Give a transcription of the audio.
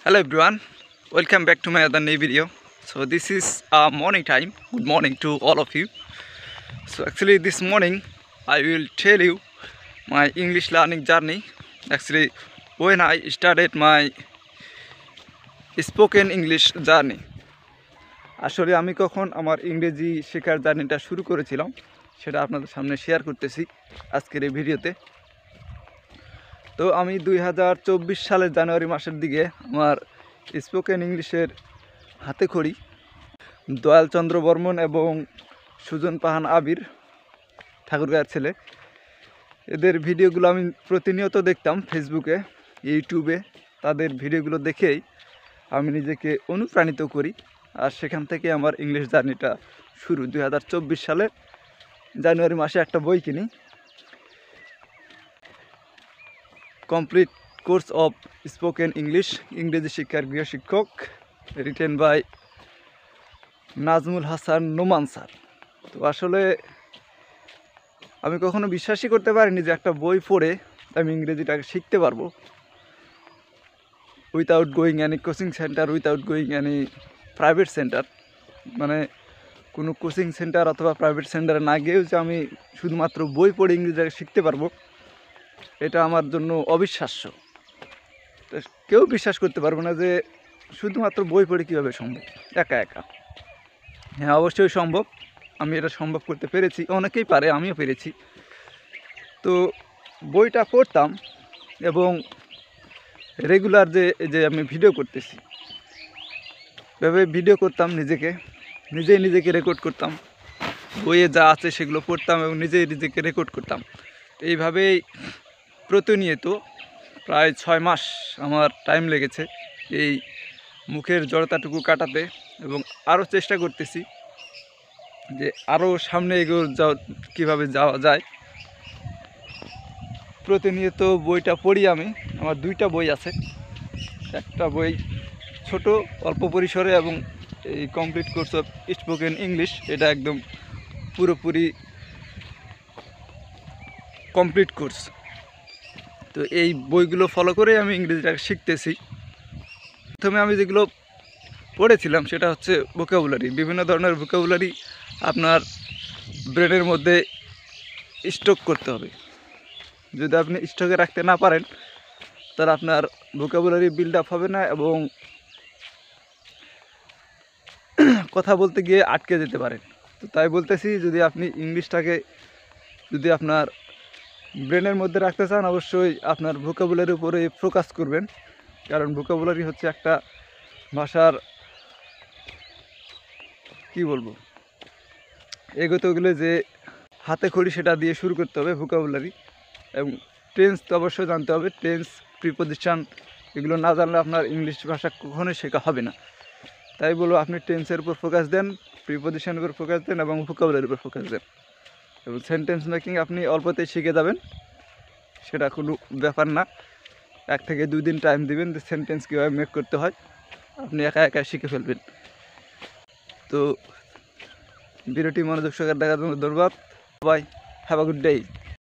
Hello everyone, welcome back to my other new video. So this is morning time. Good morning to all of you. So actually this morning I will tell you my English learning journey. Actually when I started my spoken English journey. আসলে আমি কখন আমার ইংরেজি শেখার জার্নিটা শুরু করেছিলাম সেটা আপনাদের সামনে শেয়ার করতেছি আজকের এই ভিডিওতে। তো আমি 2024 সালের জানুয়ারি মাসের দিকে আমার স্পোকেন ইংলিশের হাতেখড়ি দয়াল চন্দ্র বর্মন এবং সুজন পাহান আবির ঠাকুরগাঁয়ের ছেলে, এদের ভিডিওগুলো আমি প্রতিনিয়ত দেখতাম ফেসবুকে, ইউটিউবে। তাদের ভিডিওগুলো দেখেই আমি নিজেকে অনুপ্রাণিত করি, আর সেখান থেকে আমার ইংলিশ জার্নিটা শুরু। 2024 সালে জানুয়ারি মাসে একটা বই কিনি, complete course of spoken English, ইংরেজি শিক্ষার গৃহশিক্ষক, written by Nazmul Hasan Noman sir. তো আসলে আমি কখনো বিশ্বাসই করতে পারিনি যে একটা বই পড়ে আমি ইংরেজিটাকে শিখতে পারবো without going any coaching centre, without going any private centre. মানে কোনো কোচিং সেন্টার অথবা প্রাইভেট সেন্টারে না গিয়েও যে আমি শুধুমাত্র বই পড়ে ইংরেজিটাকে শিখতে পারবো, এটা আমার জন্য অবিশ্বাস্য। কেউ বিশ্বাস করতে পারবে না যে শুধুমাত্র বই পড়ে কীভাবে সম্ভব একা একা। হ্যাঁ, অবশ্যই সম্ভব, আমি এটা সম্ভব করতে পেরেছি, অনেকেই পারে, আমিও পেরেছি। তো বইটা পড়তাম এবং রেগুলার যে আমি ভিডিও করতেছি, এভাবে ভিডিও করতাম, নিজেই রেকর্ড করতাম, বইয়ে যা আছে সেগুলো পড়তাম এবং নিজেকে রেকর্ড করতাম। এইভাবেই প্রতিনিয়ত প্রায় 6 মাস আমার টাইম লেগেছে এই মুখের জড়তাটুকু কাটাতে, এবং আরও চেষ্টা করতেছি যে আরও সামনে কীভাবে যাওয়া যায়। প্রতিনিয়ত বইটা পড়ি আমি, আমার 2টা বই আছে। একটা বই ছোট অল্প পরিসরে, এবং এই complete course of spoken English, এটা একদম পুরোপুরি কমপ্লিট কোর্স। তো এই বইগুলো ফলো করে আমি ইংরেজিটাকে শিখতেছি। প্রথমে আমি যেগুলো পড়েছিলাম সেটা হচ্ছে ভোকাবুলারি, বিভিন্ন ধরনের ভোকাবুলারি আপনার ব্রেনের মধ্যে স্টক করতে হবে। যদি আপনি স্টকে রাখতে না পারেন তাহলে আপনার ভোকাবুলারি বিল্ড আপ হবে না, এবং কথা বলতে গিয়ে আটকে যেতে পারেন। তো তাই বলতেছি, যদি আপনি ইংলিশটাকে যদি আপনার ব্রেনের মধ্যে রাখতে চান, অবশ্যই আপনার ভোকাবুলারির উপরে ফোকাস করবেন। কারণ ভোকাবুলারি হচ্ছে একটা ভাষার কি বলবো, এগোতে গেলে যে হাতে খড়ি সেটা দিয়ে শুরু করতে হবে ভোকাবুলারি। এবং টেন্স তো অবশ্যই জানতে হবে, টেন্স, প্রিপোজিশন, এগুলো না জানলে আপনার ইংলিশ ভাষা কখনোই শেখা হবে না। তাই বলবো আপনি টেন্সের উপর ফোকাস দেন, প্রিপোজিশনের উপর ফোকাস দেন এবং ভোকাবুলারির উপর ফোকাস দেন। এবং সেন্টেন্স মেকিং আপনি অল্পতেই শিখে যাবেন, সেটা কোনো ব্যাপার না। 1 থেকে 2 দিন টাইম দিবেন যে সেন্টেন্স কীভাবে মেক করতে হয়, আপনি একা শিখে ফেলবেন। তো ভিডিওটি মনোযোগ সহকারে দেখার জন্য ধন্যবাদ। Bye, have a good day.